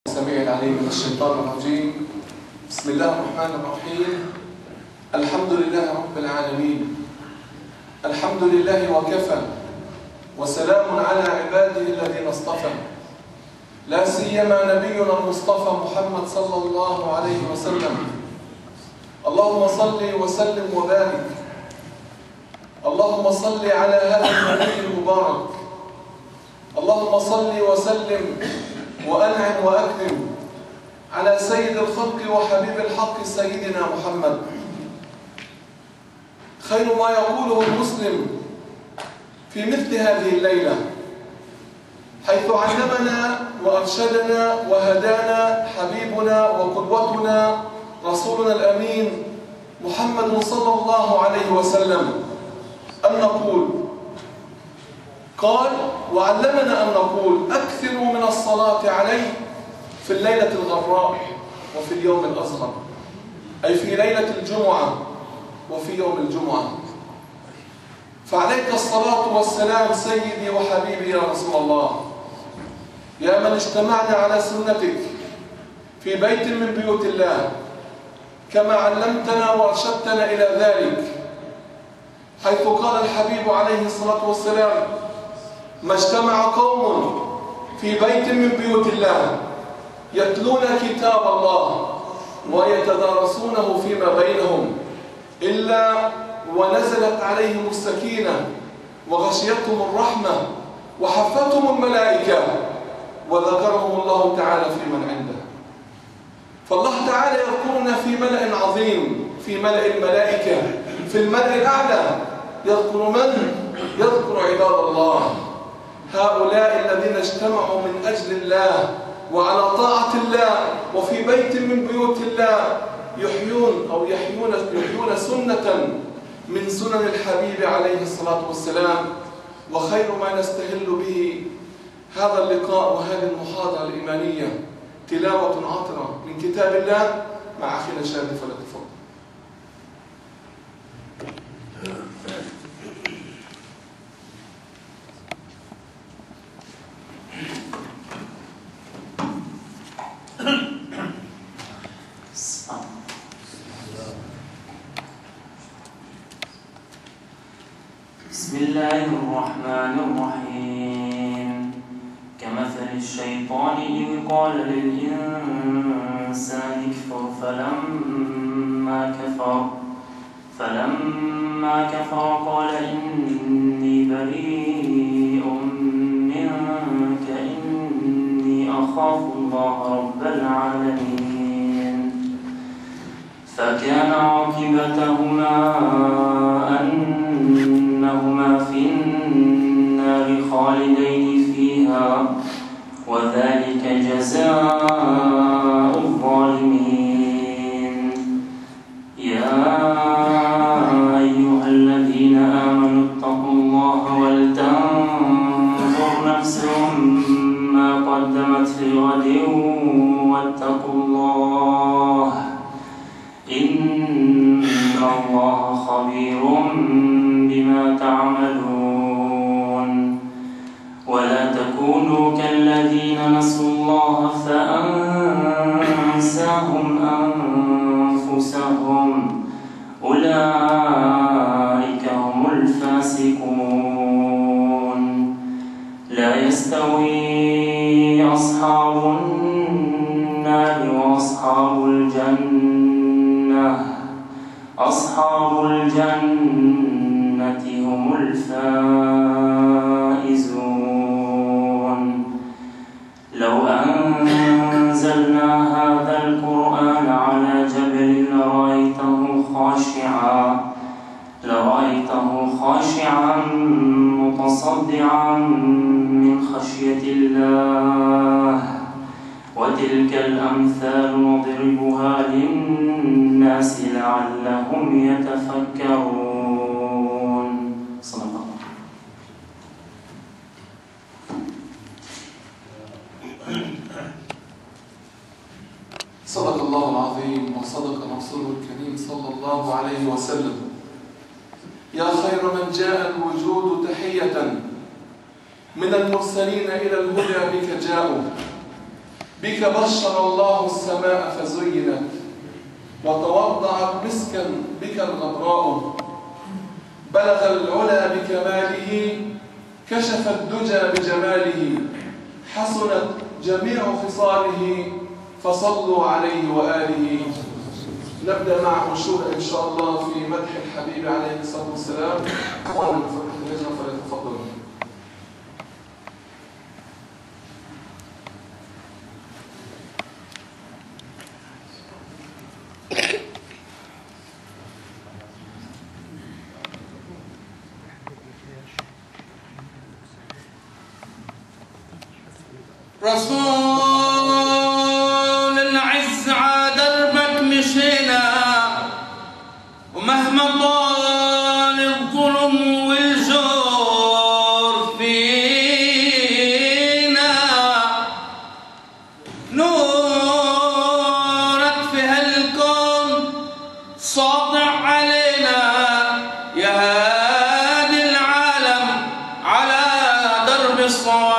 السميع العليم من الشيطان الرجيم. بسم الله الرحمن الرحيم. الحمد لله رب العالمين. الحمد لله وكفى، وسلام على عباده الذين اصطفى، لا سيما نبينا المصطفى محمد صلى الله عليه وسلم. اللهم صل وسلم وبارك، اللهم صل على هذا النبي المبارك، اللهم صل وسلم وأنعم وأكرم على سيد الخلق وحبيب الحق سيدنا محمد. خير ما يقوله المسلم في مثل هذه الليلة، حيث علمنا وأرشدنا وهدانا حبيبنا وقدوتنا رسولنا الأمين محمد صلى الله عليه وسلم، أن نقول قال وعلمنا أن نقول أكثروا من الصلاة عليه في الليلة الغراء وفي اليوم الأصغر، أي في ليلة الجمعة وفي يوم الجمعة. فعليك الصلاة والسلام سيدي وحبيبي يا رسول الله، يا من اجتمعنا على سنتك في بيت من بيوت الله كما علمتنا وأرشدتنا إلى ذلك، حيث قال الحبيب عليه الصلاة والسلام: ما اجتمع قوم في بيت من بيوت الله يتلون كتاب الله ويتدارسونه فيما بينهم إلا ونزلت عليهم السكينة وغشيتهم الرحمة وحفتهم الملائكة وذكرهم الله تعالى في من عنده. فالله تعالى يذكرنا في ملأ عظيم، في ملأ الملائكة، في الملأ الأعلى. يذكر من؟ يذكر عباد الله، هؤلاء الذين اجتمعوا من أجل الله وعلى طاعة الله وفي بيت من بيوت الله يحيون سنة من سنن الحبيب عليه الصلاة والسلام. وخير ما نستهل به هذا اللقاء وهذه المحاضرة الإيمانية تلاوة عطرة من كتاب الله مع أخينا شادي، فليتفضل. بسم الله الرحمن الرحيم. كمثل الشيطان إذ قال للإنسان اكفر فلما كفر قال إني بريء منك إني أخاف الله رب العالمين. فكان عاقبتهما أنهما في النار خالدين فيها وذلك جزاء الظالمين. يا أيها الذين آمنوا اتقوا الله ولتنظر نفس ما قدمت لغد واتقوا الله إن الله خبير بما تعملون. ولا تكونوا كالذين نسوا الله فأنساهم أنفسهم أولئك هم الفاسقون. لا يستوي أصحاب النار وأصحاب الجنة، أصحاب الجنة هم الفائزون. لو أنزلنا هذا القرآن على جبل لرأيته خاشعا متصدعا من خشية الله. وتلك الأمثال نضربها للناس لعلهم يتفكرون. صلى الله عليه وسلم. صدق الله العظيم وصدق رسوله الكريم صلى الله عليه وسلم. يا خير من جاء الوجود تحية من المرسلين إلى الهدى بك جاءوا، بك بشر الله السماء فزينت، وتوضعت مسكا بك الغبراء، بلغ العلا بكماله، كشف الدجى بجماله، حسنت جميع خصاله، فصلوا عليه وآله. نبدأ مع أنشودة إن شاء الله في مدح الحبيب عليه الصلاة والسلام. ومن فتح اللجنة فليتفضل. رسول العز عادربك مشينا، ومهما طال الظلم والجور فينا، نورك في هالكون ساطع علينا، يا هادي العالم على درب الصواب.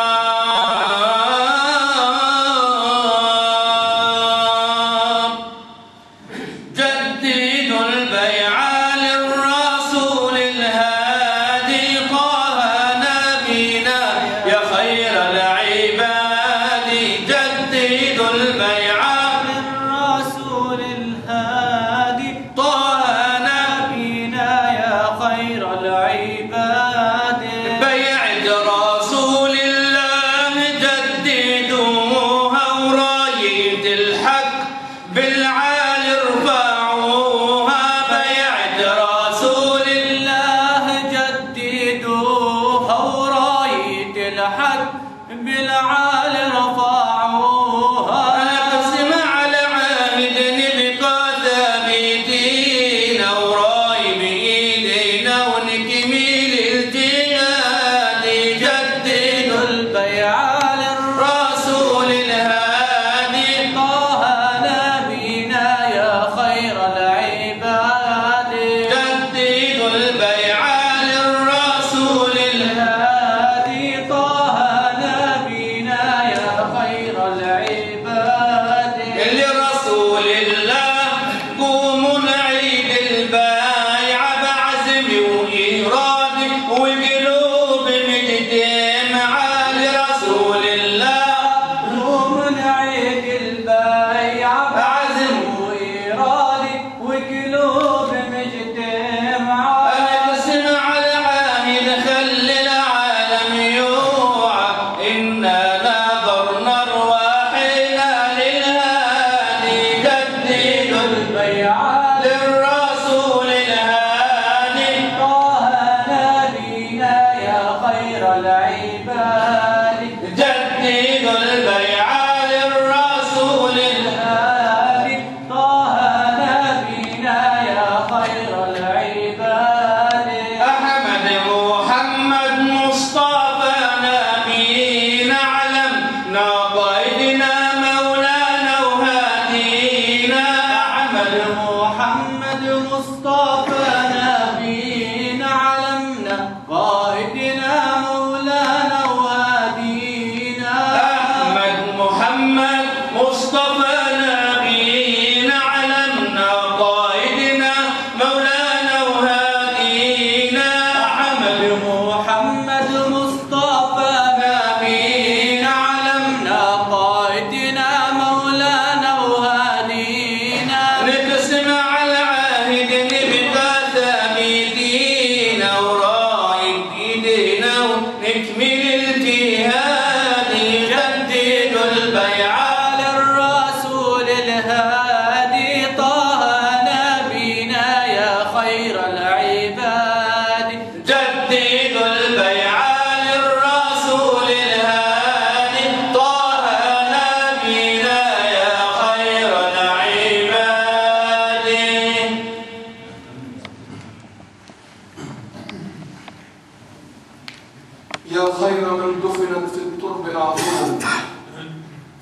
يا خير من دفنت في الترب أعظم،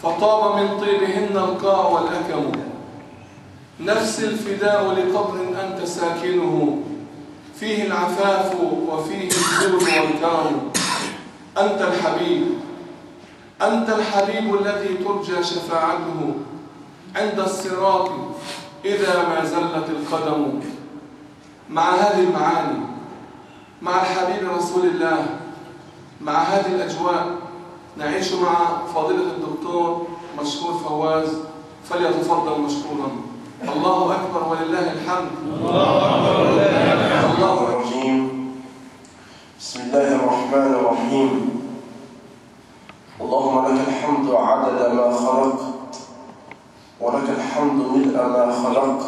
فطاب من طيبهن القاع والأكم. نفس الفداء لقبر أنت ساكنه، فيه العفاف وفيه الجود والكرم. أنت الحبيب أنت الحبيب الذي ترجى شفاعته عند الصراط إذا ما زلت القدم. مع هذه المعاني، مع الحبيب رسول الله، مع هذه الأجواء، نعيش مع فضيلة الدكتور مشكور فواز، فليتفضل مشكورا. الله أكبر ولله الحمد. الله الرجيم. بسم الله الرحمن الرحيم. اللهم لك الحمد عدد ما خلقت، ولك الحمد ملء ما خلقت.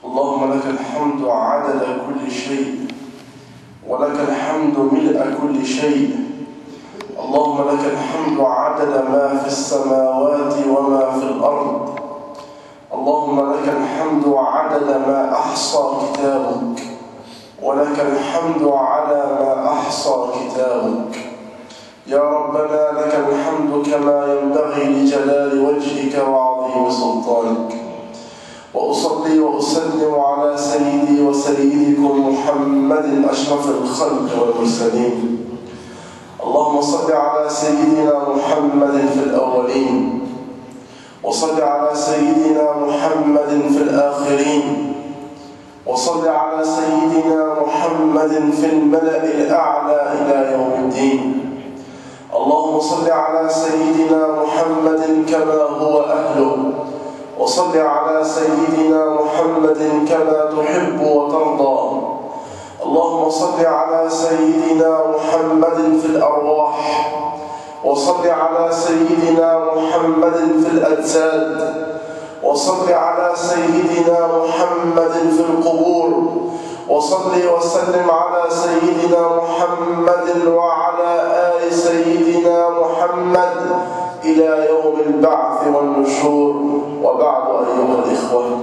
اللهم لك الحمد عدد كل شيء، ولك الحمد ملء كل شيء. اللهم لك الحمد عدد ما في السماوات وما في الأرض. اللهم لك الحمد عدد ما أحصى كتابك، ولك الحمد على ما أحصى كتابك. يا ربنا لك الحمد كما ينبغي لجلال وجهك وعظيم سلطانك. وأصلي وأسلم على سيدي وسيدكم محمد أشرف الخلق والمرسلين. اللهم صل على سيدنا محمد في الأولين، وصل على سيدنا محمد في الآخرين، وصل على سيدنا محمد في الملأ الأعلى إلى يوم الدين. اللهم صل على سيدنا محمد كما هو أهله، وصل على سيدنا محمد كما تحب وترضى. اللهم صل على سيدنا محمد في الأرواح، وصل على سيدنا محمد في الأجساد، وصل على سيدنا محمد في القبور، وصل وسلم على سيدنا محمد وعلى آل سيدنا محمد إلى يوم البعث والنشور. وبعد أيها الإخوة،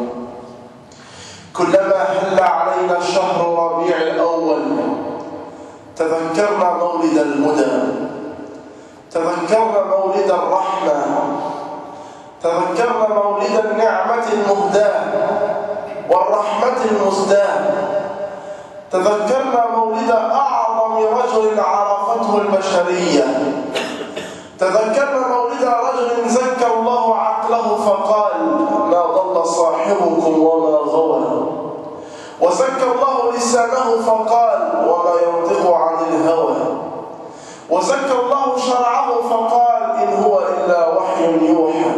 كلما هل علينا شهر ربيع الأول تذكرنا مولد الهدى، تذكرنا مولد الرحمة، تذكرنا مولد النعمة المهداة والرحمة المزداة، تذكرنا مولد أعظم رجل عرفته البشرية، تذكرنا مولد رجل زكى الله عقله فقال ما ضل صاحبكم وما غوى، وزكى الله لسانه فقال وما ينطق عن الهوى، وزكى الله شرعه فقال إن هو إلا وحي يوحى،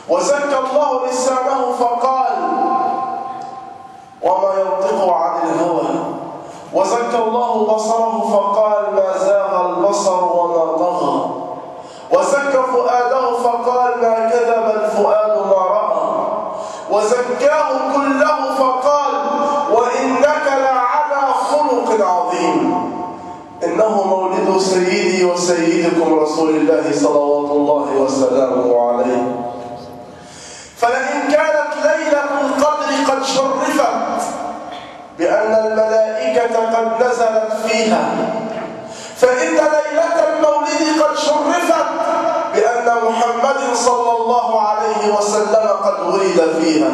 وزكى الله لسانه فقال وما ينطق عن الهوى، وزكى الله بصره فقال ما زاغ البصر وما طغى، وزكى فؤاده فقال ما كذب الفؤاد ما رأى، وزكاه كله فقال وإنك لعلى خلق عظيم. إنه مولد سيدي وسيدكم رسول الله صلوات الله وسلامه عليه. فلئن كانت ليلة القدر قد شرفت بأن الملائكة قد نزلت فيها، فإن ليلة المولد قد شرفت بأن محمد صلى الله عليه وسلم قد ولد فيها.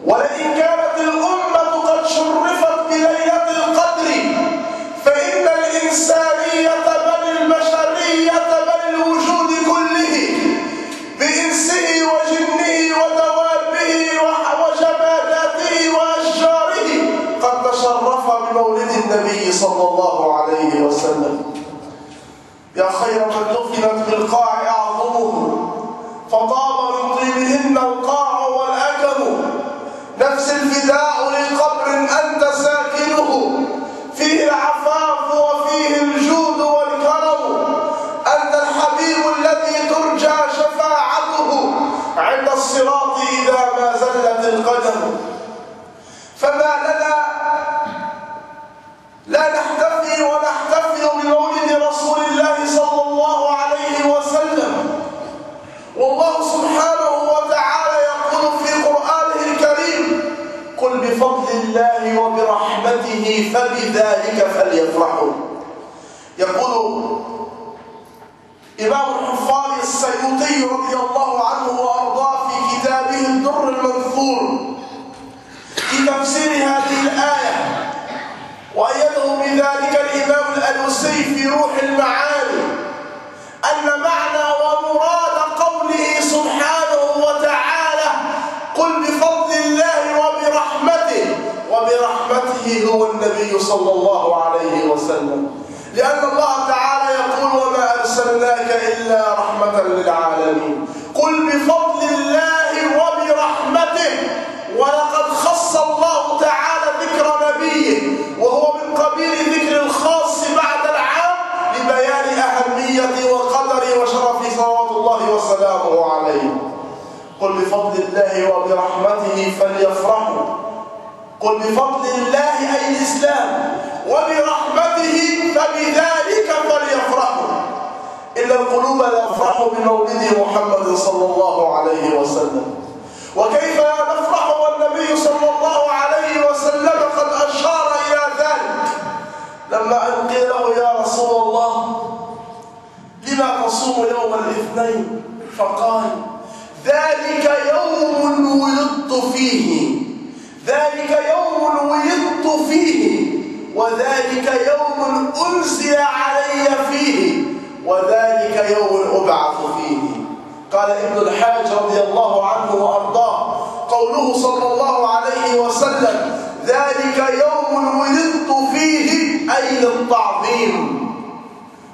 ولئن كانت الأمة قد شرفت بليلة القدر فإن الإنسانية بل البشرية بل الوجود كله بإنسه وجنه ودوابه وجماداته وأشجاره قد تشرف بمولد النبي صلى الله عليه وسلم. يا خير من دفنت بالقاع أعظمه فطاب من طيبهن القاع والأكم، نفس الفداء لقبر أنت ساكنه فيه العفاف وفيه الجود والكرم. أنت الحبيب الذي ترجى شفاعته عند الصراط إذا ما زلت القدم. فما لنا لا نحتفي ونحتفل بمولد رسول الله صلى الله عليه وسلم، والله سبحانه وتعالى يقول في قرآنه الكريم قل بفضل الله وبرحمته فبذلك فليفرحوا. يقول إمام الحفاظ السيوطي رضي الله عنه وأرضاه في كتابه الدر المنثور في تفسير هذه الآية، وأيده بذلك الإمام الألوسي في روح المعاني صلى الله عليه وسلم، لأن الله تعالى يقول وما أرسلناك إلا رحمة للعالمين. قل بفضل الله وبرحمته، ولقد خص الله تعالى ذكر نبيه وهو من قبيل ذكر الخاص بعد العام لبيان أهمية وقدر وشرف صلوات الله وسلامه عليه. قل بفضل الله وبرحمته فليفرحوا. قل بفضل الله أي الإسلام وبرحمته فبذلك فليفرحوا. إن القلوب لا تفرح بمولد محمد صلى الله عليه وسلم. وكيف لا نفرح والنبي صلى الله عليه وسلم قد أشار إلى ذلك لما أن قيل له يا رسول الله لما تصوم يوم الاثنين؟ فقال ذلك يوم ولدت فيه، ذلك يوم ولدت فيه، وذلك يوم أنزل علي فيه، وذلك يوم أبعث فيه. قال ابن الحاج رضي الله عنه وأرضاه قوله صلى الله عليه وسلم ذلك يوم ولدت فيه أي للتعظيم.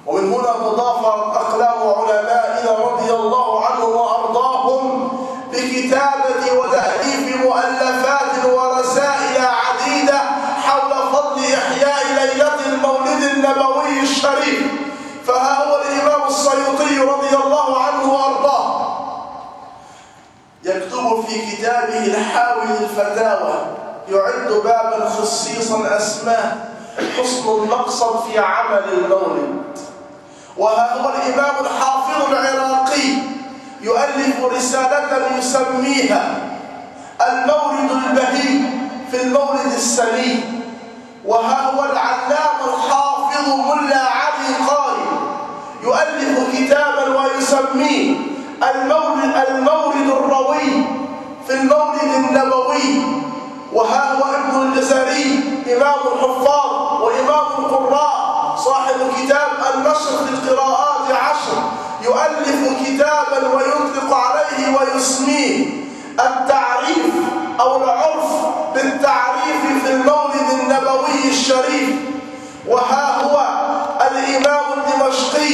ومن هنا تضافرت أقلام علمائنا رضي الله عنهم وأرضاهم بكتابة وتأليف مؤلفات ورسائل عديدة حول فضل إحياء ليلة المولد النبوي الشريف. فها هو الإمام السيوطي رضي الله عنه وأرضاه يكتب في كتابه الحاوي للفتاوى، يعد بابا خصيصا أسماه حسن المقصد في عمل المولد. وها هو الإمام الحافظ العراقي يؤلف رسالة يسميها المولد البهي في المولد السليم. وها هو العلام الحافظ ملا علي قاري يؤلف كتابا ويسميه المولد الروي في المولد النبوي. وها هو ابن الجزري إمام الحفاظ وإمام القراء صاحب كتاب النشر للقراءات 10 يؤلف كتابا ويطلق عليه ويسميه التعريف أو العرف بالتعريف في المولد النبوي الشريف. وها هو الإمام الدمشقي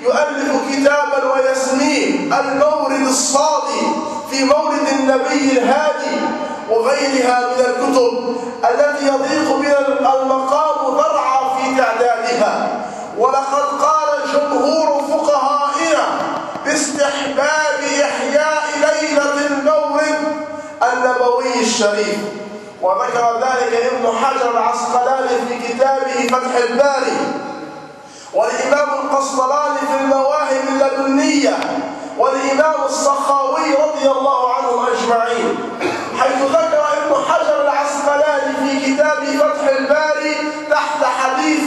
يؤلف كتابا ويسميه المورد الصادي في مولد النبي الهادي، وغيرها من الكتب التي يضيق بنا المقام ذرعا في تعدادها. ولقد قال جمهور فقهائنا باستحباب إحياء ليلة المولد النبوي الشريف، وذكر ذلك ابن حجر العسقلاني في كتابه فتح الباري، والإمام القسطلاني في المواهب اللدنية، والإمام السخاوي رضي الله عنهم أجمعين، حيث ذكر ابن حجر العسقلاني في كتابه فتح الباري تحت حديث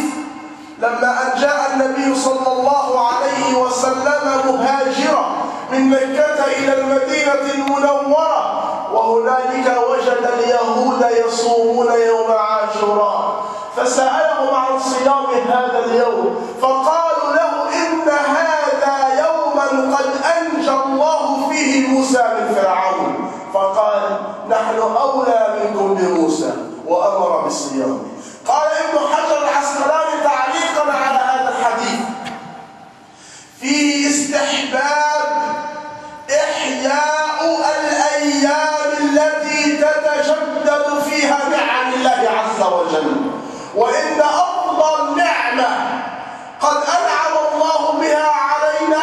لما أن جاء النبي صلى الله عليه وسلم مهاجرا من مكة إلى المدينة المنورة، وهنالك وجد اليهود يصومون يوم عاشوراء، فسألهم عن صيام هذا اليوم فقالوا له إن هذا يوما قد أنجى الله فيه موسى من فرعون، فقال نحن أولى منكم بموسى وأمر بالصيام. قال ابن حجر العسقلاني تعليقا على هذا الحديث في استحباب إحياء الأيام التي تتجدد فيها نعم الله عز وجل، وإن أفضل نعمة قد أنعم الله بها علينا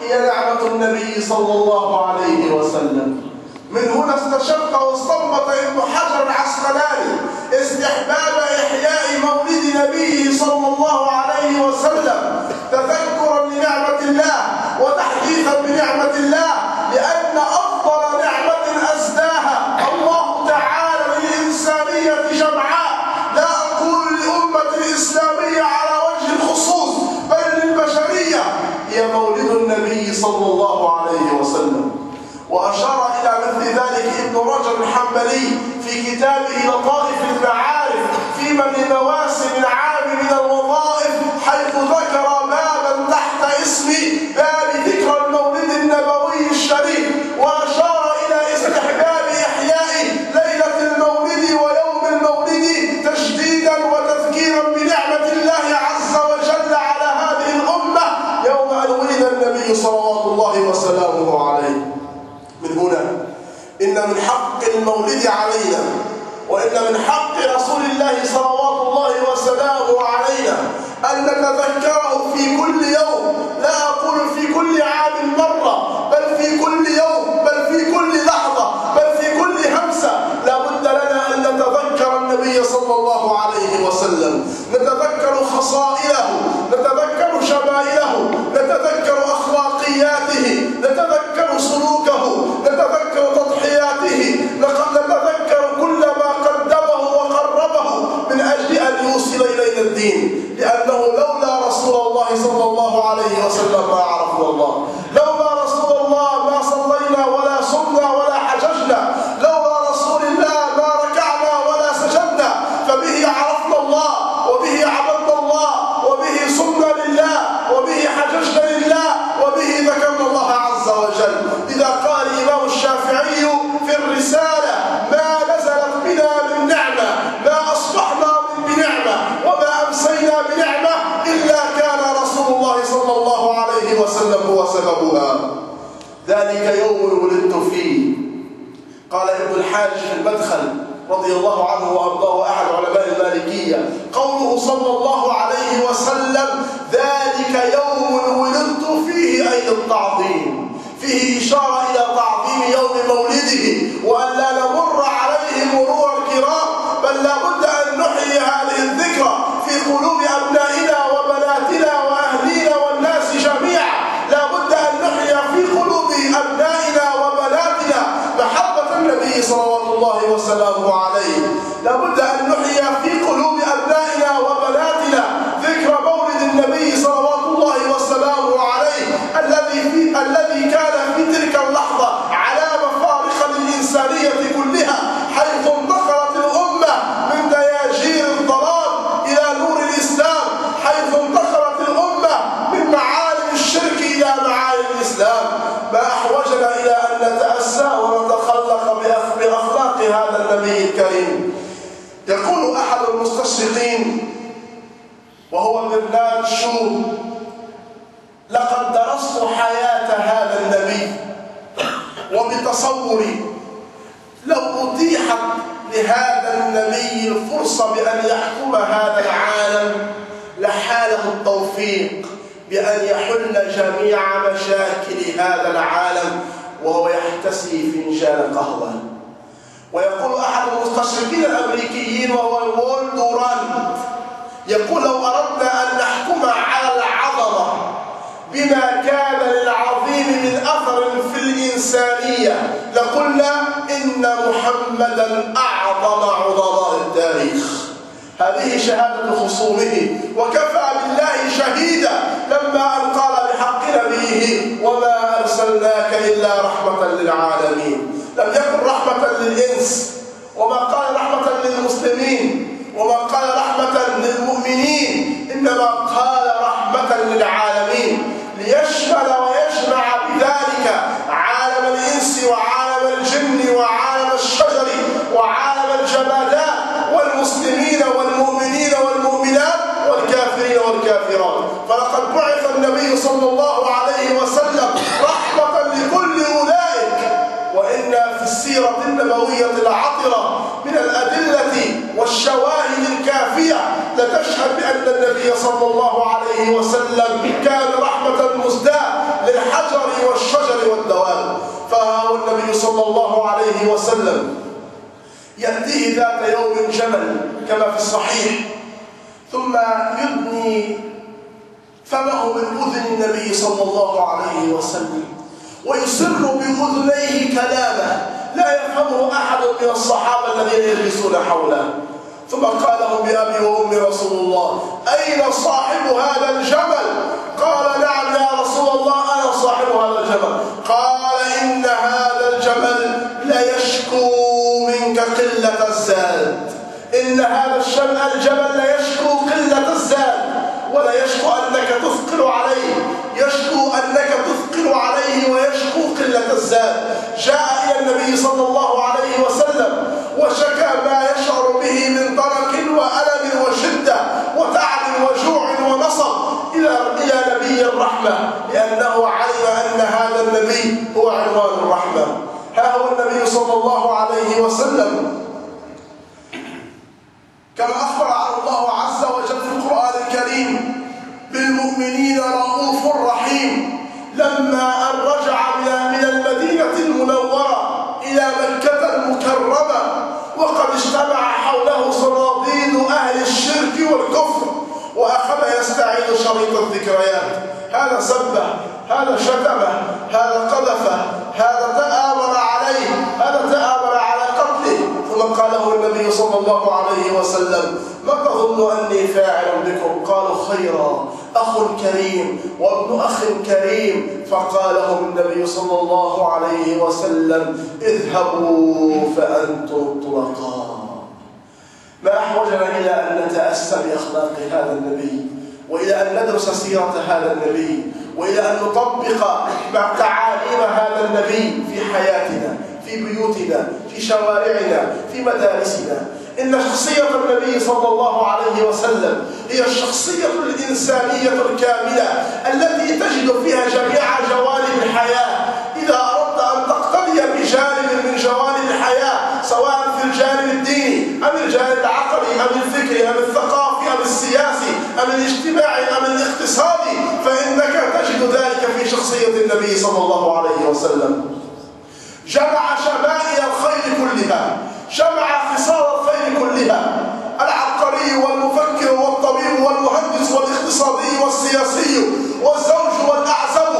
هي نعمة النبي صلى الله عليه وسلم. من هنا استشق واستنبط ابن حجر العسقلاني استحباب إحياء مولد نبيه صلى الله عليه وسلم تذكرا لنعمة الله وتحديثا بنعمة الله، لأن أفضل نعمة أسداها الله تعالى للإنسانية جمعاء، لا أقول للأمة الإسلامية على وجه الخصوص بل للبشرية، هي مولد النبي صلى الله عليه وسلم. وأشار إلى مثل ذلك ابن رجب الحنبلي في كتابه لطائف المعارف في من مواسم العام من الوظائف، حيث ذكر بابا تحت اسم باب ذكر المولد النبوي الشريف، وأشار إلى استحباب إحياء ليلة المولد ويوم المولد تجديدا وسلامه عليه. من هنا إن من حق المولد علينا وإن من حق رسول الله صلوات الله وسلامه علينا أن نتذكره في كل يوم، لا أقول في كل عام مرة، بل في كل يوم، بل في كل لحظة، بل في كل همسة. لا بد لنا أن نتذكر النبي صلى الله عليه وسلم، نتذكر خصائله، نتذكر شمائله، نتذكر أخلاقياته، نتذكر سلوكه، نتذكر تضحياته، نتذكر كل ما قدمه وقربه من أجل أن يوصل إلينا الدين. لأنه لولا رسول الله صلى الله عليه وسلم ما عرفنا الله، لولا رسول الله ما صلينا ولا صمنا ولا حججنا، لولا رسول الله ما ركعنا ولا سجدنا. فبه عرفنا الله، وبه عبدنا الله، وبه صمنا لله، وبه حججنا لله، وبه ذكرنا الله عز وجل. إذا قال الإمام الشافعي في الرسالة: ما نزلت بنا من نعمة، ما أصبحنا بنعمة، وما أمسينا بنعمة إلا كان رسول الله صلى الله عليه وسلم هو سببها. ذلك يوم ولدت فيه. قال ابن الحاج في المدخل رضي الله عنه وأرضاه أحد علماء المالكية: قوله صلى الله عليه وسلم ذلك يوم ولدت فيه أي التعظيم، فيه إشارة إلى تعظيم يوم مولده، وأن لا نمر عليه مرور الكرام، بل لا بد أن نحيي هذه الذكرى في قلوب أبنائنا وبناتنا وأهلينا والناس جميعا. لا بد أن نحيي في قلوب أبنائنا وبناتنا محبة النبي صلوات الله وسلامه عليه. لا بد أن نحيي في قلوب أبنائنا وبناتنا ذكر مولد النبي صلوات الله وسلامه عليه، الذي كان في تلك اللحظة علامة فارقة للإنسانية كلها، حيث انتقلت الأمة من دياجير الضلال إلى نور الإسلام، حيث انتقلت الأمة من معالم الشرك إلى معالم الإسلام. ما أحوجنا إلى أن نتأسى ونتخلق بأخلاق هذا النبي الكريم. يقول أحد المستشرقين وهو برنارد شو: لقد درست حياة هذا النبي، وبتصوري لو أتيحت لهذا النبي الفرصة بأن يحكم هذا العالم لحاله التوفيق بأن يحل جميع مشاكل هذا العالم وهو يحتسي فنجان قهوة. ويقول أحد المستشرقين الأمريكيين وهو وول دورانت، يقول: لو أردنا أن نحكم على العظمة بما كان للعظيم من أثر في الإنسانية لقلنا إن محمدا أعظم عظماء التاريخ. هذه شهادة خصومه، وكفى بالله شهيدا لما أن قال بحق نبيه: وما أرسلناك إلا رحمة للعالمين. لم يكن رحمة للإنس، وما قال رحمة للمسلمين، وما قال رحمة للمؤمنين، إنما قال رحمة للعالمين، ليشمل ويجمع بذلك عالم الإنس وعالم الجن وعالم الشجر وعالم الجمادات والمسلمين والمؤمنين والمؤمنات والكافرين والكافرات. فلقد بعث النبي صلى الله عليه وسلم رحمة لكل أولئك. وإن في السيرة النبوية العطرة من الأدلة والشواهد الكافية لتشهد بأن النبي صلى الله عليه وسلم كان رحمة مزداة للحجر والشجر والدواب. فهو النبي صلى الله عليه وسلم يأتيه ذات يوم جمل كما في الصحيح، ثم يدني فمه من أذن النبي صلى الله عليه وسلم ويسر بأذنيه كلامه لا يفهمه أحد من الصحابة الذين يجلسون حوله. ثم قال لهم: بأبي وأمي رسول الله، أين صاحب هذا الجمل؟ قال: نعم يا رسول الله، أنا صاحب هذا الجمل. قال: إن هذا الجمل ليشكو منك قلة الزاد. إن هذا الجمل ليشكو قلة الزاد، ولا يشكو أنك تثقل عليه، يشكو أنك تثقل عليه ويشكو قلة الزاد. جاء إلى النبي صلى الله عليه وسلم وشكى ما يشعر به من ضرك وألم وشدة وتعب وجوع ونصب إلى نبي الرحمة، لأنه علم أن هذا النبي هو عنوان الرحمة. ها هو النبي صلى الله عليه وسلم كما أخبر عن الله عز وجل في القرآن الكريم بالمؤمنين رؤوف رحيم، لما أن رجع من المدينة المنورة إلى مكة المكرمة وقد اجتمع حوله صناديد أهل الشرك والكفر، وأخذ يستعيد شريط الذكريات. هذا سبه، هذا شتمه، هذا قذفه، هذا تآمر عليه، هذا تآمر على قتله. ثم قال له النبي صلى الله عليه وسلم: ما تظن أني فاعل بكم؟ قالوا: خيرا، أخ كريم وابن أخ كريم. فقال لهم النبي صلى الله عليه وسلم: اذهبوا فأنتم الطلقاء. ما أحوجنا إلى أن نتأسى بأخلاق هذا النبي، وإلى أن ندرس سيرة هذا النبي، وإلى أن نطبق مع تعاليم هذا النبي في حياتنا، في بيوتنا، في شوارعنا، في مدارسنا. إن شخصية النبي صلى الله عليه وسلم هي الشخصية الإنسانية الكاملة التي تجد فيها جميع جوانب الحياة. إذا أردت أن تقتدي بجانب من جوانب الحياة، سواء في الجانب الديني أم الجانب العقلي أم الفكري أم الثقافي أم السياسي أم الاجتماعي أم الاقتصادي، فإنك تجد ذلك في شخصية النبي صلى الله عليه وسلم. جمع شمائل الخير كلها، جمع خصال الخير كلها: العبقري والمفكر والطبيب والمهندس والاقتصادي والسياسي والزوج والأعزب.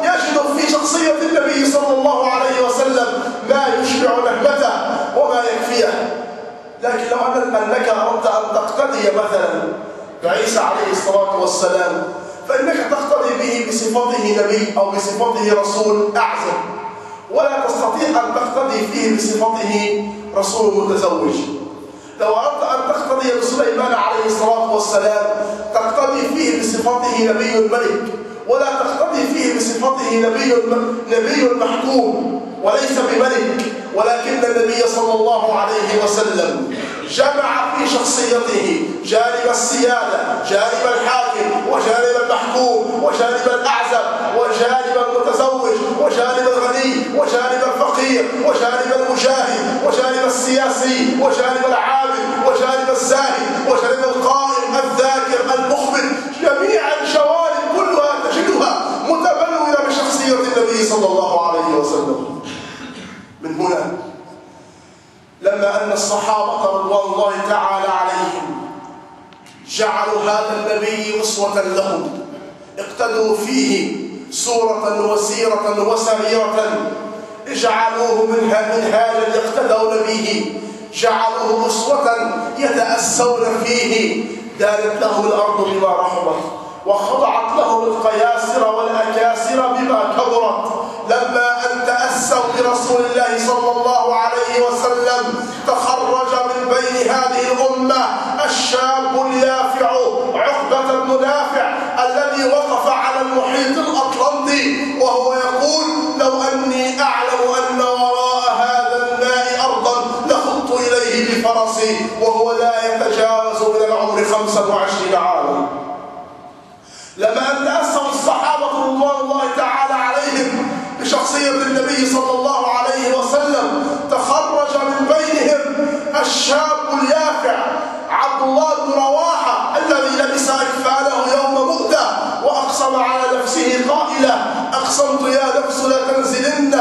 يجد في شخصية النبي صلى الله عليه وسلم ما يشبع نهمته وما يكفيه. لكن لو أنك أردت أن تقتدي مثلا بعيسى عليه الصلاة والسلام، فإنك تقتدي به بصفته نبي أو بصفته رسول أعزب، ولا تستطيع أن تقتدي فيه بصفته رسول متزوج. لو أردت أن تقتدي بسليمان عليه الصلاة والسلام، تقتدي فيه بصفته نبي الملك، ولا تقتدي فيه بصفته نبي المحكوم وليس بملك. ولكن النبي صلى الله عليه وسلم جمع في شخصيته جانب السيادة، جانب الحاكم، وجانب المحكوم، وجانب الأعزب، وجانب المتزوج، وجانب الغني، وجانب الفقير، وجانب المجاهد، وجانب السياسي، وجانب العابد، وجانب الزاهد، وجانب القائم، الذاكر، المخبت. جميع الجوانب كلها تجدها متبلورة بشخصية النبي صلى الله عليه وسلم. من هنا لما أن الصحابة رضوان الله تعالى عليهم جعلوا هذا النبي أسوة لهم، اقتدوا فيه صورة وسيرة وسريرة، اجعلوه منهاجا يقتدون به، جعلوه أسوة يتأسون فيه. دانت له الأرض بما رحبت، وخضعت له القياسر والأكاسر بما كبرت. لما أن تأسوا برسول الله صلى الله عليه وسلم، تخرج من بين هذه الأمة الشاب اليافع عقبة بن نافع الذي وقف على المحيط الأطلنطي وهو يقول: لو أني أعلم أن وراء هذا الماء أرضا لخضت إليه بفرسي، وهو لا يتجاوز من العمر 25 عاما. لما أن تأسوا الصحابة رضوان الله تعالى عليهم بشخصية النبي صلى الله عليه وسلم، تخرج من بينهم الشاب اليافع عبد الله بن رواحة الذي لبس أكفانه يوم مؤتة وأقسم على نفسه قائلا: أقسمت يا نفس لتنزلن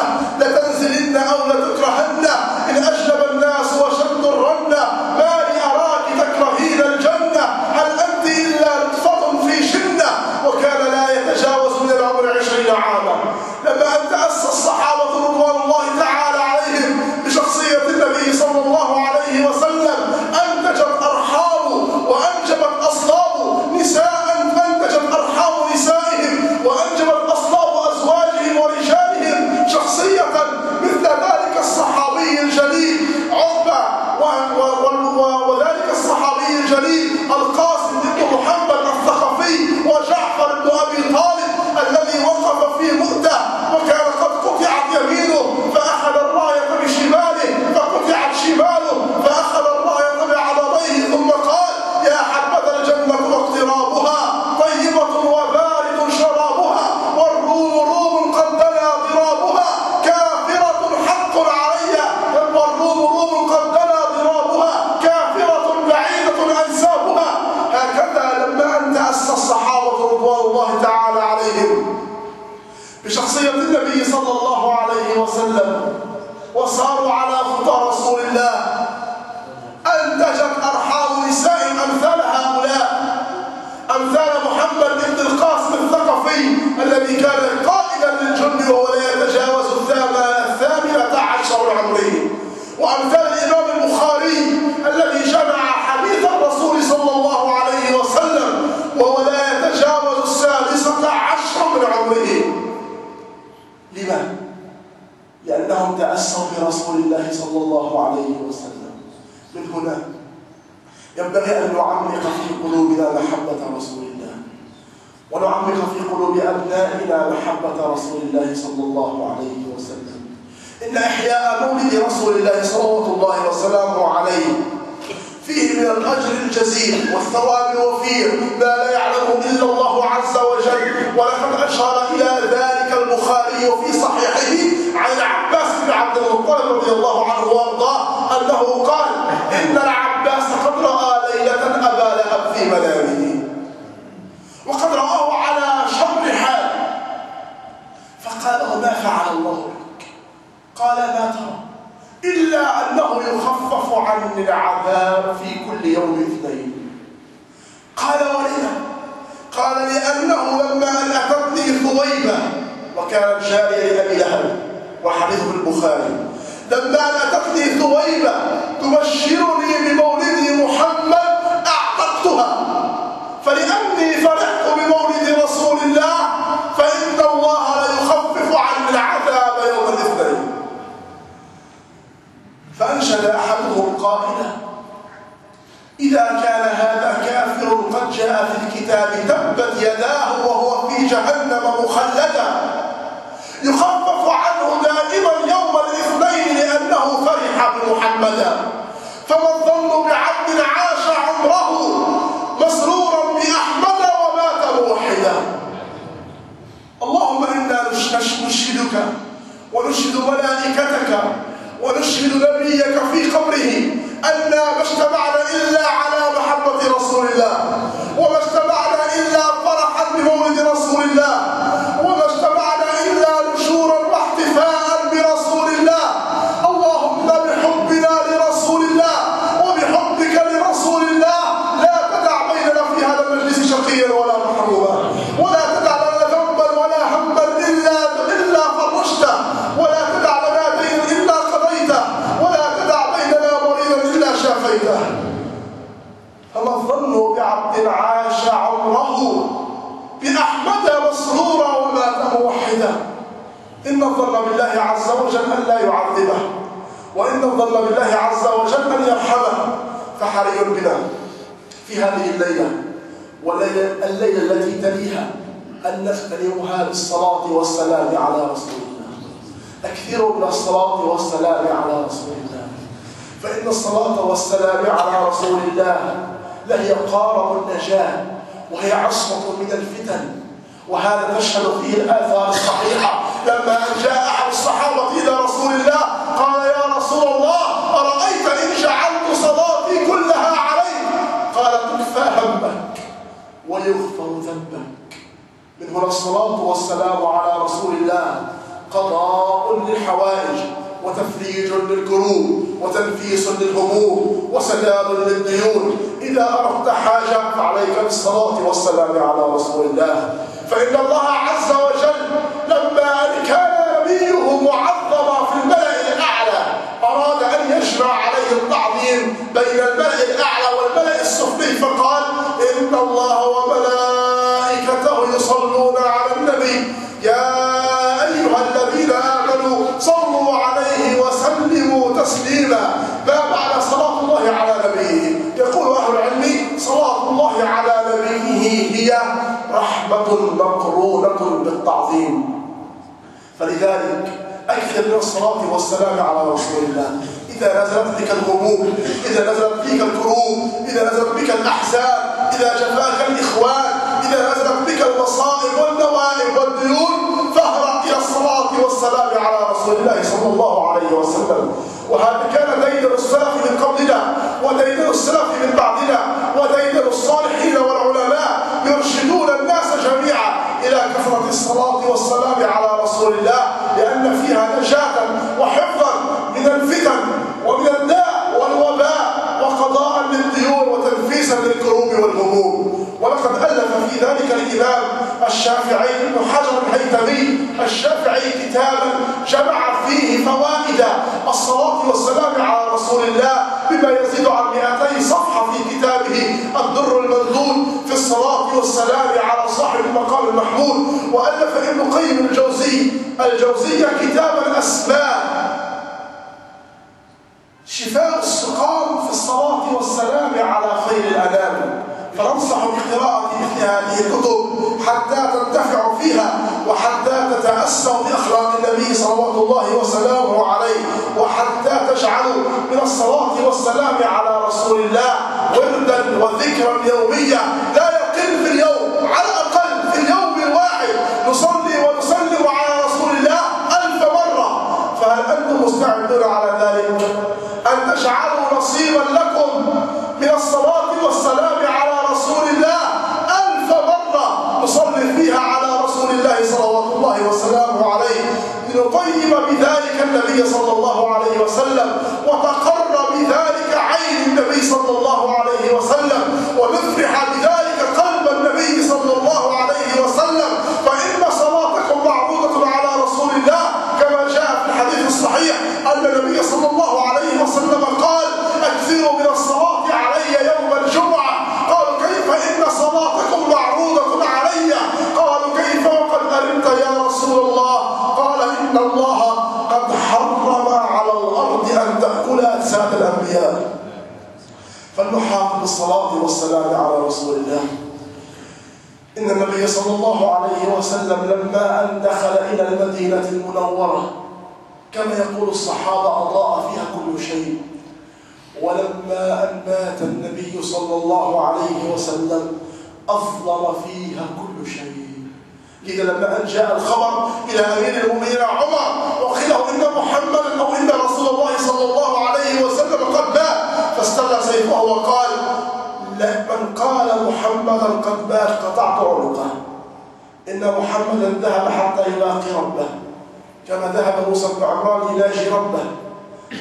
أو لتكرهن، إن أجلب الناس وشد الرن، ما لي أراك تكرهين الذي كان قائدا للجند وهو لا يتجاوز 18 من عمره، وأمثال الإمام البخاري الذي جمع حديث الرسول صلى الله عليه وسلم وهو لا يتجاوز 16 من عمره. لما؟ لأنهم تأسوا برسول الله صلى الله عليه وسلم. من هنا ينبغي أن نعمق في قلوبنا محبة رسول الله، ونعمق في قلوب أبنائنا محبة رسول الله صلى الله عليه وسلم. إن إحياء مولد رسول الله صلوات الله وسلامه عليه فيه من الأجر الجزيل والثواب الوفير ما لا يعلمه إلا الله عز وجل. ولقد أشار إلى ذلك البخاري في صحيحه عن العباس بن عبد المطلب رضي الله عنه وارضاه أنه قال: إن العباس قد رأى ليلة أبا لهب في منامه، وقد رآه على شر حال، فقال: وما فعل الله بك؟ قال: ما ترى إلا أنه يخفف عني العذاب في كل يوم 2. قال: ولما؟ قال: لأنه لما أن أتتني ثويبة، وكانت جارية لأبي لهب، وحديث في البخاري، لما أن أتتني ثويبة تبشرني بمولد محمد أعتقتها، فلأني فرحت بمولد رسول الله فإن الله ليخفف عني العذاب يوم 2. فأنشد أحدهم قائلا: إذا كان هذا كافر قد جاء في الكتاب تبت يداه وهو في جهنم مخلدا يخفف عنه دائما يوم 2 لأنه فرح بمحمدا، فما الظن بعبد عاش عمره مسرورا بأحمد ومات موحدا. اللهم إنا نشهدك ونشهد ملائكتك ونشهد نبيك في قبره أننا ما اجتمعنا إلا على محبة رسول الله، وما اجتمعنا إلا فرحا بمولد رسول الله، وما اجتمعنا إلا نشورا واحتفاء برسول الله. اللهم بحبنا لرسول الله وبحبك لرسول الله لا تدع بيننا في هذا المجلس شقيا ولا محروما، ولا تدع لنا ذنبا ولا هما إلا فرجته، ولا تدع لنا دينا إلا قضيته، ولا تدع بيننا مريضا إلا شافيته. فما الظن بعبد عاش عمره بأحمد مسرورا ومات موحدا؟ إن الظن بالله عز وجل أن لا يعذبه، وإن الظن بالله عز وجل أن يرحمه. فحري بنا في هذه الليلة والليلة التي تليها أن نختنمها بالصلاة والسلام على رسول الله. أكثروا من الصلاة والسلام على رسول الله، فإن الصلاة والسلام على رسول الله لهي قارب النجاة، وهي عصمة من الفتن. وهذا تشهد فيه الآثار الصحيحة. لما أن جاء أحد الصحابة إلى رسول الله قال: يا رسول الله أرأيت إن جعلت صلاتي كلها عليك؟ قال: تكفى همك ويغفر ذنبك. من هنا الصلاة والسلام على رسول الله قضاء للحوائج، وتفريج للكروب، وتنفيس للهموم، وسداد للديون. إذا أردت حاجة فعليك بالصلاة والسلام على رسول الله. فإن الله عز وجل لما كان نبيه معظما في الملأ الأعلى أراد أن يجمع عليه التعظيم بين الملأ الأعلى والملأ السفلي، فقال: إن الله وملائكته يصلون على النبي يا أيها الذين آمنوا صلوا عليه وسلموا تسليما. ما معنى صلاة الله على نبيه؟ يقول أهل العلم: صلاة الله على نبيه هي رحمة مقرونة بالتعظيم. فلذلك أكثر من الصلاة والسلام على رسول الله. إذا نزلت بك الهموم، إذا نزلت بك الكروب، إذا نزلت بك الأحزان، إذا جفاك الإخوان، إذا نزلت بك المصائب والنوائب والديون، فاهرب إلى الصلاة والسلام على رسول الله صلى الله عليه وسلم. وهذا كان ديدن السلف من قبلنا، وديدن السلف من بعدنا، وديدن الصالحين والعلماء يرشدون الناس جميعا إلى كثرة الصلاة والسلام على رسول الله، لأن فيها نجاة وحفظا من الفتن ومن الداء والوباء، وقضاء للديون، وتنفيسا للكروب والهموم. ولقد ألف في ذلك الإمام الشافعي ابن حجر الهيثمي الشافعي كتابا جمع فيه فوائد الصلاة والسلام على رسول الله بما يزيد عن 200 صفحة في كتابه الدر المندود في الصلاة والسلام على صاحب المقام المحمود. وألف ابن قيم الجوزية كتابا أسماه شفاء السقام في الصلاة والسلام على خير الأنام. فننصح بقراءة مثل هذه الكتب حتى تنتفع فيها وحتى تتأسوا بأخلاق النبي صلوات الله وسلامه عليه، وحتى تجعلوا من الصلاة والسلام على رسول الله وردا وذكرا يوميا لا يقل في اليوم، على الأقل في اليوم الواحد نصلي ونسلم على رسول الله 1000 مرة. فهل أنتم مستعدون على ذلك؟ أن تجعلوا نصيبا لكم من الصلاة والسلام على رسول الله 1000 مرة نصلي فيها على رسول الله صلوات الله وسلامه عليه، لنطيب بذلك النبي صلى الله عليه وسلم وتقر بذلك عين النبي صلى الله عليه وسلم ونفرح بذلك قلب النبي صلى الله عليه وسلم. فإن صلاتكم معروضة على رسول الله كما جاء في الحديث الصحيح أن النبي صلى الله عليه وسلم قال: أكثروا من الصلاة علي يوم الجمعة. قالوا: كيف إن صلاتكم معروضة علي؟ قالوا: كيف وقد أردت يا رسول الله؟ قال: إن الله قد حرم على الأرض أن تأكل أجساد الأنبياء. فلنحافظ بالصلاة والسلام على رسول الله. إن النبي صلى الله عليه وسلم لما أن دخل إلى المدينة المنورة كما يقول الصحابة أضاء فيها كل شيء، ولما أن مات النبي صلى الله عليه وسلم أظلم فيها كل شيء. لذا لما أن جاء الخبر إلى أمير المؤمنين عمر وقيل له إن محمدا أو إن رسول الله صلى الله عليه وسلم قد مات، فاستلى سيفه وقال: من قال محمدا قد مات قطعت عنقه. إن محمدا ذهب حتى يلاقي ربه كما ذهب موسى بن عمران يناجي ربه.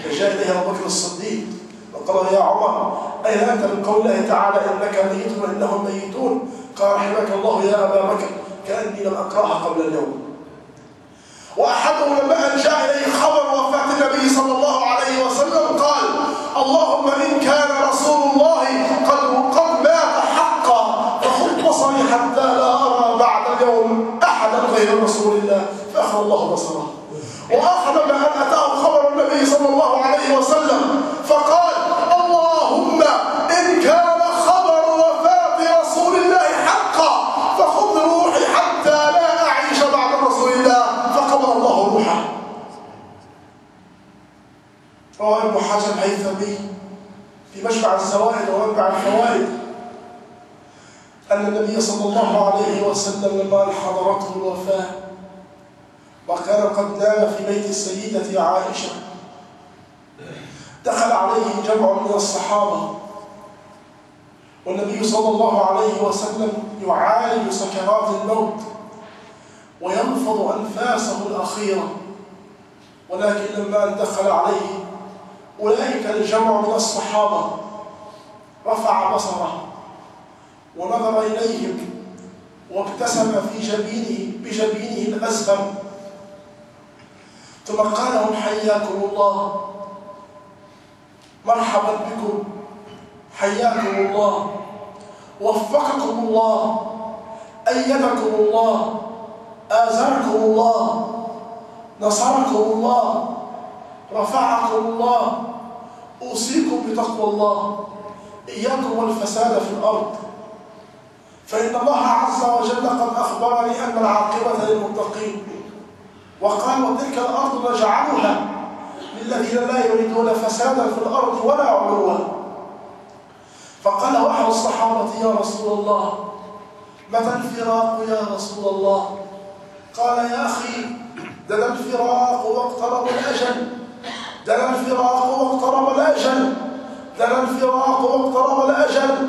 فجاء إليه أبو بكر الصديق وقال: يا عمر أين أنت من قول الله تعالى إنك ميت وإنهم ميتون؟ قال: رحمك الله يا أبا بكر كأني لم أقرأها قبل اليوم. وأحدهم لما أن جاء إليه خبر وفاة النبي صلى الله عليه وسلم قال: اللهم إن كان رسول الله قد مات حقا فخذ بصري حتى لا أرى بعد اليوم أحدا غير رسول الله. فأخذ الله بصره. وآخر لما أن أتاه خبر النبي صلى الله عليه وسلم فقال: اللهم إن كان خبر وفاة رسول الله حقا فخذ روحي حتى لا أعيش بعد رسول الله. فقبل الله روحه. رواه ابن حجر الهيثمي في مجمع الزوائد ومنبع الفوائد أن النبي صلى الله عليه وسلم لما حضرته الوفاة وكان قد نام في بيت السيدة عائشة دخل عليه جمع من الصحابة والنبي صلى الله عليه وسلم يعالج سكرات الموت وينفض أنفاسه الأخيرة. ولكن لما أن دخل عليه أولئك الجمع من الصحابة رفع بصره ونظر إليهم وابتسم بجبينه الأزهر، ثم قال لهم: حياكم الله، مرحبا بكم، حياكم الله، وفقكم الله، أيدكم الله، آزركم الله، نصركم الله، رفعكم الله، أوصيكم بتقوى الله، إياكم والفساد في الأرض، فإن الله عز وجل قد أخبرني أن العاقبة للمتقين. وقال: وتلك الأرض نجعلها للذين لا يريدون فسادا في الأرض ولا علوا. فقال أحد الصحابة: يا رسول الله متى الفراق يا رسول الله؟ قال: يا أخي دنا الفراق واقترب الأجل، دنا الفراق واقترب الأجل، دنا الفراق واقترب الأجل،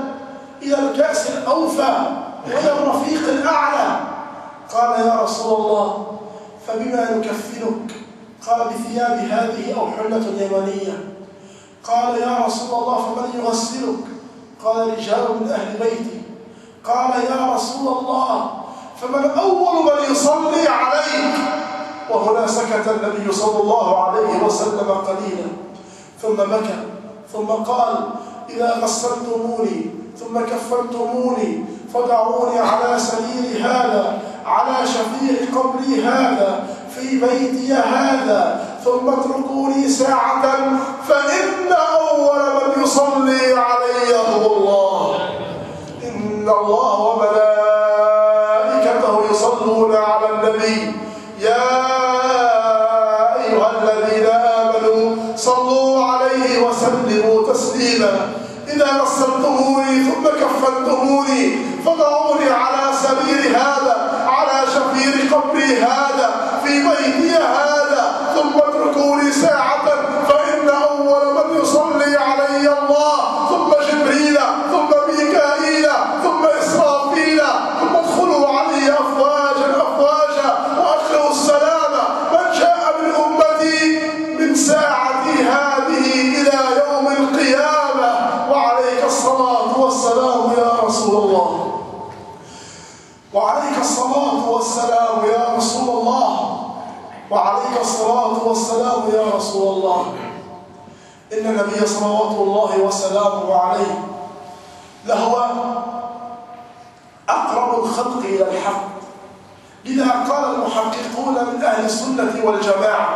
إلى الكأس الأوفى وإلى الرفيق الأعلى. قال: يا رسول الله فبما نكفنك؟ قال: بثياب هذه أو حلة يمانية. قال: يا رسول الله فمن يغسلك؟ قال: رجال من أهل بيتي. قال: يا رسول الله فمن أول من يصلي عليك؟ وهنا سكت النبي صلى الله عليه وسلم قليلا ثم بكى ثم قال: إذا غسلتموني ثم كفنتموني فدعوني على سرير هذا، على شفيع قبري هذا، في بيتي هذا، ثم اتركوني ساعة فإن أول من يصلي علي هو الله. إن الله وملائكته يصلون على النبي يا أيها الذين آمنوا صلوا عليه وسلموا تسليما. إذا غسلتموني ثم كفنتموني فضعوني على سرير هذا، على شفير قبري هذا، في بيتي هذا، ثم اتركوني ساعة فإن أول من يصلي علي الله، ثم جبريل، ثم ميكائيل، ثم إسرافيل، ثم ادخلوا علي أفواجا أفواجا وأدخلوا السلام من شاء من أمتي من ساعتي هذه إلى يوم القيامة. وعليك الصلاة والسلام يا رسول الله، وعليك الصلاة والسلام يا رسول الله، وعليك الصلاة والسلام يا رسول الله. إن النبي صلوات الله وسلامه عليه لهو أقرب الخلق إلى الحق. لذا قال المحققون من أهل السنة والجماعة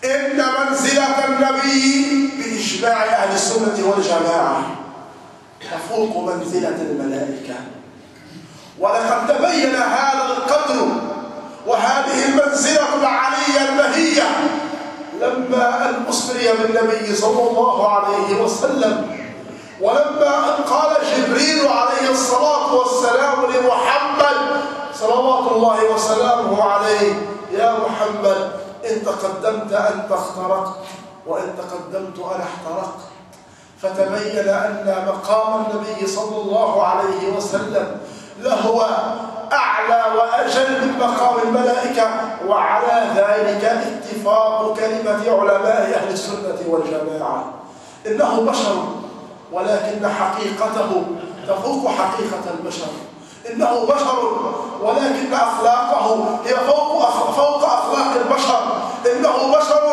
إن منزلة النبي بإجماع أهل السنة والجماعة تفوق منزلة الملائكة. ولقد تبين هذا القدر وهذه المنزلة العالية المهية لما أن أسري بالنبي صلى الله عليه وسلم، ولما أن قال جبريل عليه الصلاة والسلام لمحمد صلوات الله وسلامه عليه: يا محمد إن تقدمت أنت اخترقت، وإن تقدمت أنا احترقت. فتبين أن مقام النبي صلى الله عليه وسلم لهو أعلى وأجل من مقام الملائكة. وعلى ذلك اتفاق كلمة علماء أهل السنة والجماعة. إنه بشر ولكن حقيقته تفوق حقيقة البشر. إنه بشر ولكن أخلاقه هي فوق أخلاق البشر. إنه بشر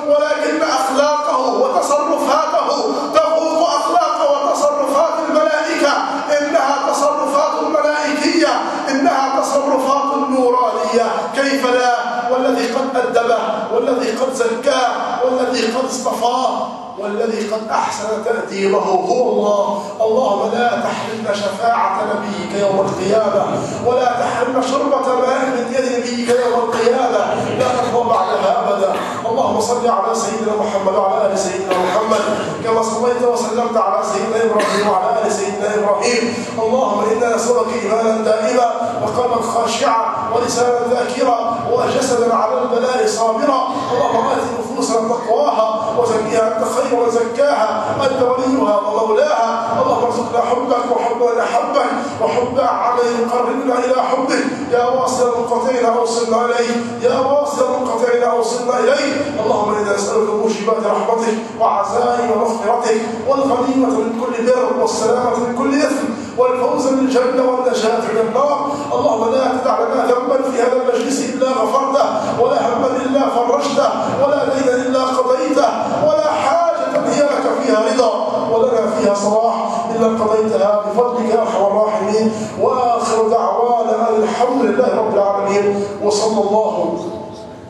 ولكن أخلاقه وتصرفاته تفوق أخلاق وتصرفات الملائكة. إنها تصرفات ملائكية، إنها تصرفات نورانية. كيف لا؟ والذي قد أدبه، والذي قد زكاه، والذي قد اصطفاه، والذي قد أحسن تأديبه هو الله. اللهم لا تحرمنا شفاعة نبيك يوم القيامة، ولا تحرمنا شربة ماء من يد نبيك يوم القيامة لا نرضى بعدها أبدا. اللهم صل على سيدنا محمد وعلى آل سيدنا محمد كما صليت وسلمت على سيدنا إبراهيم وعلى آل سيدنا إبراهيم. اللهم إنا نسألك إيمانا دائما وقلبا خاشعا ولسانا ذاكرا وجسدا على البلاء صابرا. اللهم آت نفوسنا تقواها وزكيها أنت خير من زكاها، أنت وليها ومولاها. اللهم ارزقنا حبك وحب من أحبك وحب عمل يقربنا إلى حبك. يا واصل المنقطعين أوصلنا إليه، يا واصل المنقطعين أوصلنا إليه. اللهم إنا نسألك موجبات رحمتك وعزائم مغفرتك والغنيمة من كل بر والسلامة من كل إثم والفوز بالجنة والنجاة من النار. اللهم لا تدع لنا ذنبا في هذا المجلس إلا غفرته، ولا هما إلا فرجته، ولا دينا إلا قضيته، ولا حاجة هي لك فيها رضا ولنا فيها صلاح إلا قضيتها بفضلك يا أرحم الراحمين. وآخر دعوانا الحمد لله رب العالمين، وصلى الله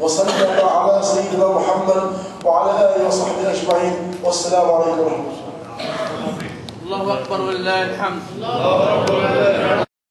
وسلم على سيدنا محمد وعلى آله وصحبه أجمعين. والسلام عليكم ورحمة الله. الله أكبر ولله الحمد.